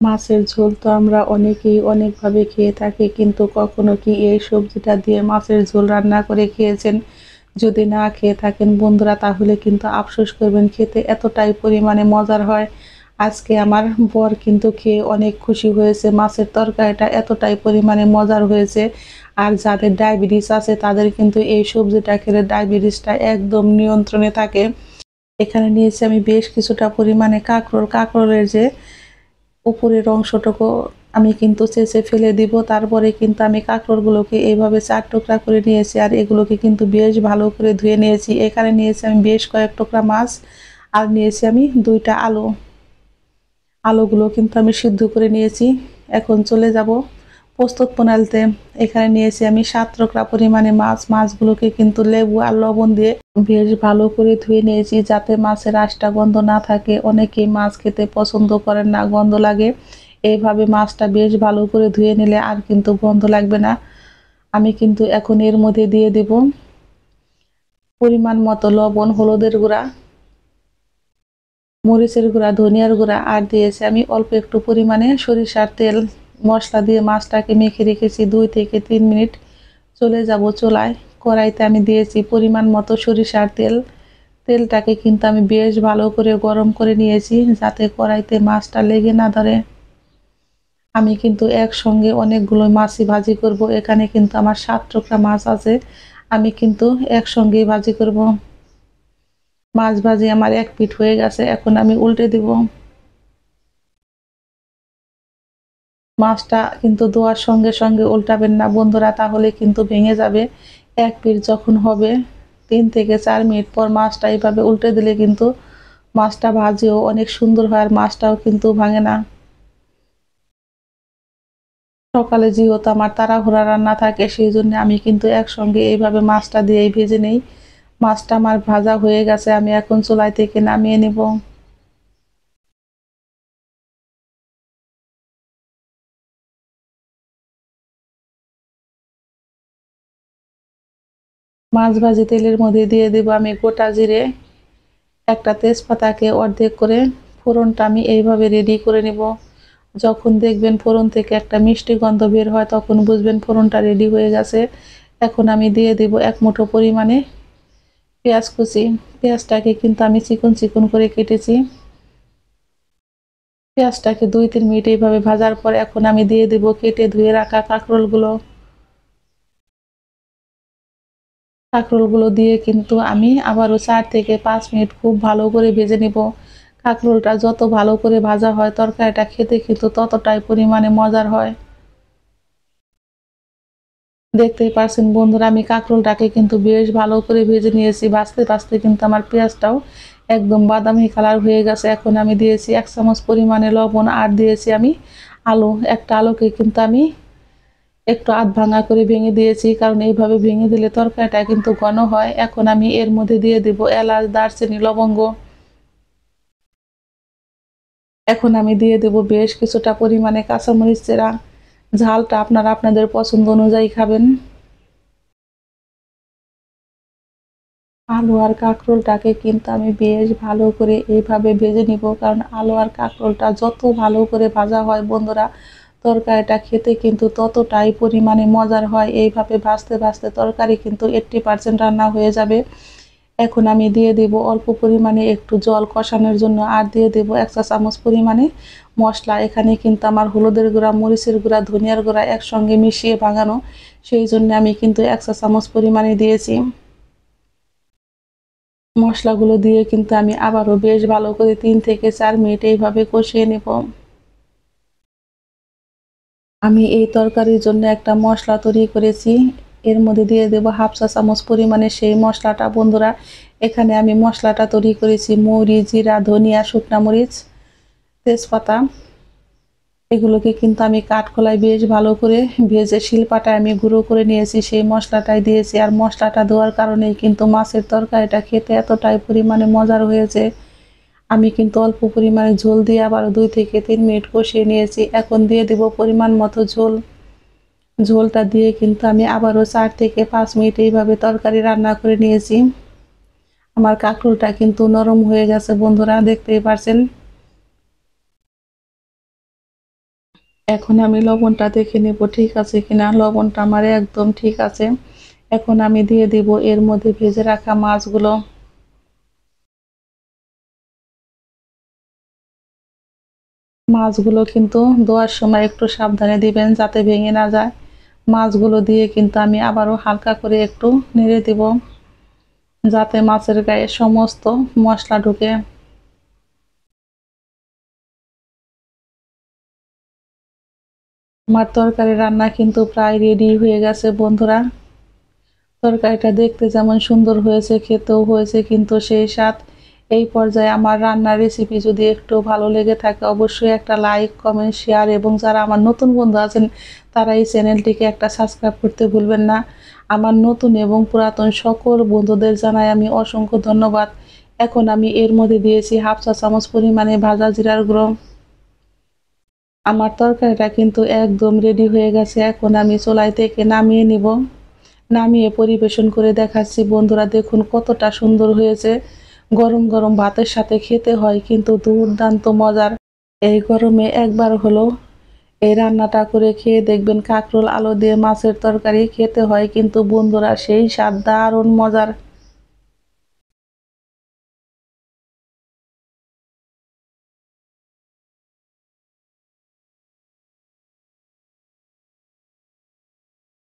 মাছের ঝোল তো আমরা অনেকেই অনেকভাবে খেয়ে থাকি, কিন্তু কখনো কি এই সবজিটা দিয়ে মাছের ঝোল রান্না করে খেয়েছেন? যদি না খেয়ে থাকেন বন্ধুরা, তাহলে কিন্তু আফসোস করবেন, খেতে এতটাই পরিমাণে মজার হয়। আজকে আমার বর কিন্তু খেয়ে অনেক খুশি হয়েছে, মাছের তরকারিটা এতটাই পরিমাণে মজার হয়েছে। আর যাদের ডায়াবেটিস আছে তাদের কিন্তু এই সবজিটা খেলে ডায়াবেটিসটা একদম নিয়ন্ত্রণে থাকে। এখানে নিয়েছি আমি বেশ কিছুটা পরিমাণে কাঁকরোল। কাঁকরোলের যে উপরের অংশটুকু আমি কিন্তু ছেঁচে ফেলে দিব। তারপরে কিন্তু আমি কাঁকরোলগুলোকে এইভাবে ৪ টুকরা করে নিয়েছি, আর এগুলোকে কিন্তু বেশ ভালো করে ধুয়ে নিয়েছি। এখানে নিয়েছি আমি বেশ কয়েক টুকরা মাছ, আর নিয়েছি আমি ২ টা আলু। আলুগুলো কিন্তু আমি সিদ্ধ করে নিয়েছি। এখন চলে যাব প্রস্তুত প্রণালীতে। এখানে নিয়েছি আমি ৭ টুকরা পরিমাণে মাছ। মাছগুলোকে কিন্তু লেবু আর লবণ দিয়ে বেশ ভালো করে ধুয়ে নিয়েছি, যাতে মাছের আঁশটা গন্ধ না থাকে। অনেকেই মাছ খেতে পছন্দ করেন না, গন্ধ লাগে। এইভাবে মাছটা বেশ ভালো করে ধুয়ে নিলে আর কিন্তু গন্ধ লাগবে না। আমি কিন্তু এখন এর মধ্যে দিয়ে দেব পরিমাণ মতো লবণ, হলুদের গুঁড়া, মরিচের গুঁড়া, ধনিয়ার গুঁড়া, আর দিয়েছি আমি অল্প একটু পরিমাণে সরিষার তেল। মশলা দিয়ে মাছটাকে মেখে রেখেছি ২ থেকে ৩ মিনিট। চলে যাব চুলায়। কড়াইতে আমি দিয়েছি পরিমাণ মতো সরিষার তেল। তেলটাকে কিন্তু আমি বেশ ভালো করে গরম করে নিয়েছি, যাতে কড়াইতে মাছটা লেগে না ধরে। আমি কিন্তু একসঙ্গে অনেকগুলো মাছই ভাজি করব। এখানে কিন্তু আমার ৭ টুকরা মাছ আছে। আমি কিন্তু একসঙ্গেই ভাজি করব। মাছ ভাজি আমার এক পিঠ হয়ে গেছে। এখন আমি উল্টে দিব। মাছটা কিন্তু ধোয়ার সঙ্গে সঙ্গে উল্টাবেন না বন্ধুরা, তাহলে কিন্তু ভেঙে যাবে। এক পিঠ যখন হবে ৩ থেকে ৪ মিনিট পর মাছটা এভাবে উল্টে দিলে কিন্তু মাছটা ভাজেও অনেক সুন্দর হয়, আর মাছটাও কিন্তু ভাঙে না। সকালে যেহেতু আমার তাড়াহুড়া রান্না থাকে, সেই জন্য আমি কিন্তু একসঙ্গে এইভাবে মাছটা দিয়েই ভেজে নেই। মাছটা আমার ভাজা হয়ে গেছে, আমি এখন চুলাই থেকে নামিয়ে নেব। মাছ ভাজি তেলের মধ্যে দিয়ে দেব আমি গোটা জিরে, একটা তেজপাতাকে অর্ধেক করে। ফোড়নটা আমি এইভাবে রেডি করে নেব। যখন দেখবেন ফোড়ন থেকে একটা মিষ্টি গন্ধ বের হয়, তখন বুঝবেন ফোড়নটা রেডি হয়ে গেছে। এখন আমি দিয়ে দেব ১ মুঠো পরিমাণে পেঁয়াজ কুচি। পেঁয়াজটাকে কিন্তু আমি চিকন চিকন করে কেটেছি। পেঁয়াজটাকে ২-৩ মিনিট এইভাবে ভাজার পর এখন আমি দিয়ে দেব কেটে ধুয়ে রাখা কাঁকরোলগুলো। কাঁকরোলগুলো দিয়ে কিন্তু আমি আবারও ৪ থেকে ৫ মিনিট খুব ভালো করে ভেজে নেব। কাঁকরোলটা যত ভালো করে ভাজা হয়, তরকারিটা খেতে কিন্তু ততটাই পরিমাণে মজার হয়। দেখতেই পারছেন বন্ধুরা, আমি কাঁকরোলটাকে কিন্তু বেশ ভালো করে ভেজে নিয়েছি। ভাজতে ভাজতে কিন্তু আমার পেঁয়াজটাও একদম বাদামি কালার হয়ে গেছে। এখন আমি দিয়েছি ১ চামচ পরিমাণে লবণ, আর দিয়েছি আমি আলু। একটা আলুকে কিন্তু আমি একটু আধ ভাঙা করে ভেঙে দিয়েছি, কারণ এইভাবে ভেঙে দিলে তরকারিটা কিন্তু ঘন হয়। এখন আমি এর মধ্যে দিয়ে দেব এলাচ, দারচিনি, লবঙ্গ। এখন আমি দিয়ে দেব বেশ কিছুটা পরিমাণে কাঁচামরিচ চেরা। ঝালটা আপনারা আপনাদের পছন্দ অনুযায়ী খাবেন। আলু আর কাঁকরোলটাকে কিন্তু আমি বেশ ভালো করে এইভাবে ভেজে নিব, কারণ আলু আর কাঁকরোলটা যত ভালো করে ভাজা হয় বন্ধুরা, তরকারিটা খেতে কিন্তু ততটাই পরিমাণে মজার হয়। এইভাবে ভাজতে ভাজতে তরকারি কিন্তু 80% রান্না হয়ে যাবে। এখন আমি দিয়ে দেব অল্প পরিমাণে একটু জল কষানোর জন্য, আর দিয়ে দেব ১ চা চামচ পরিমাণে মশলা। এখানে কিন্তু আমার হলুদের গুঁড়া, মরিচের গুঁড়া, ধনিয়ার গুঁড়া একসঙ্গে মিশিয়ে ভাঙানো, সেই জন্য আমি কিন্তু ১ চা চামচ পরিমাণে দিয়েছি। মশলাগুলো দিয়ে কিন্তু আমি আবারও বেশ ভালো করে ৩ থেকে ৪ মিনিট এইভাবে কষিয়ে নেব। আমি এই তরকারির জন্য একটা মশলা তৈরি করেছি। এর মধ্যে দিয়ে দেব ১/২ চা চামচ পরিমাণে সেই মশলাটা বন্ধুরা। এখানে আমি মশলাটা তৈরি করেছি মৌরি, জিরা, ধনিয়া, শুকনা মরিচ, তেজপাতা। এগুলোকে কিন্তু আমি কাঠখোলায় বেশ ভালো করে ভেজে শিলপাটায় আমি গুঁড়ো করে নিয়েছি, সেই মশলাটাই দিয়েছি। আর মশলাটা দেওয়ার কারণেই কিন্তু মাছের তরকারিটা খেতে এতটাই পরিমাণে মজার হয়েছে। আমি কিন্তু অল্প পরিমাণে ঝোল দিয়ে আবারও ২ থেকে ৩ মিনিট কষিয়ে নিয়েছি। এখন দিয়ে দেব পরিমাণ মতো ঝোল। ঝোলটা দিয়ে কিন্তু আমি আবারও ৪ থেকে ৫ মিনিট এইভাবে তরকারি রান্না করে নিয়েছি। আমার কাঁকরোলটা কিন্তু নরম হয়ে গেছে বন্ধুরা, দেখতেই পারছেন। এখন আমি লবণটা দেখে নেব ঠিক আছে কিনা। লবণটা আমার একদম ঠিক আছে। এখন আমি দিয়ে দিব এর মধ্যে ভেজে রাখা মাছগুলো। মাছগুলো কিন্তু দেওয়ার সময় একটু সাবধানে দিবেন যাতে ভেঙে না যায়। মাছগুলো দিয়ে কিন্তু আমি আবারও হালকা করে একটু নেড়ে দিব যাতে মাছের গায়ে সমস্ত মশলা ঢুকে। আমার তরকারি রান্না কিন্তু প্রায় রেডি হয়ে গেছে বন্ধুরা। তরকারিটা দেখতে যেমন সুন্দর হয়েছে, খেতেও হয়েছে কিন্তু সেই স্বাদ। এই পর্যায়ে আমার রান্নার রেসিপি যদি একটু ভালো লেগে থাকে অবশ্যই একটা লাইক, কমেন্ট, শেয়ার এবং যারা আমার নতুন বন্ধু আছেন তারা এই চ্যানেলটিকে একটা সাবস্ক্রাইব করতে ভুলবেন না। আমার নতুন এবং পুরাতন সকল বন্ধুদের জানাই আমি অসংখ্য ধন্যবাদ। এখন আমি এর মধ্যে দিয়েছি 1/2 চা চামচ পরিমাণে ভাজা জিরার গুঁড়ো। আমার তরকারিটা কিন্তু একদম রেডি হয়ে গেছে। এখন আমি চুলাই থেকে নামিয়ে নিব। নামিয়ে পরিবেশন করে দেখাচ্ছি বন্ধুরা, দেখুন কতটা সুন্দর হয়েছে। গরম গরম ভাতের সাথে খেতে হয় কিন্তু দুর্দান্ত মজার। এই গরমে একবার হলেও এই রান্নাটা করে খেয়ে দেখবেন। কাঁকরোল আলু দিয়ে মাছের তরকারি খেতে হয় কিন্তু বন্ধুরা সেই স্বাদ, দারুণ মজার।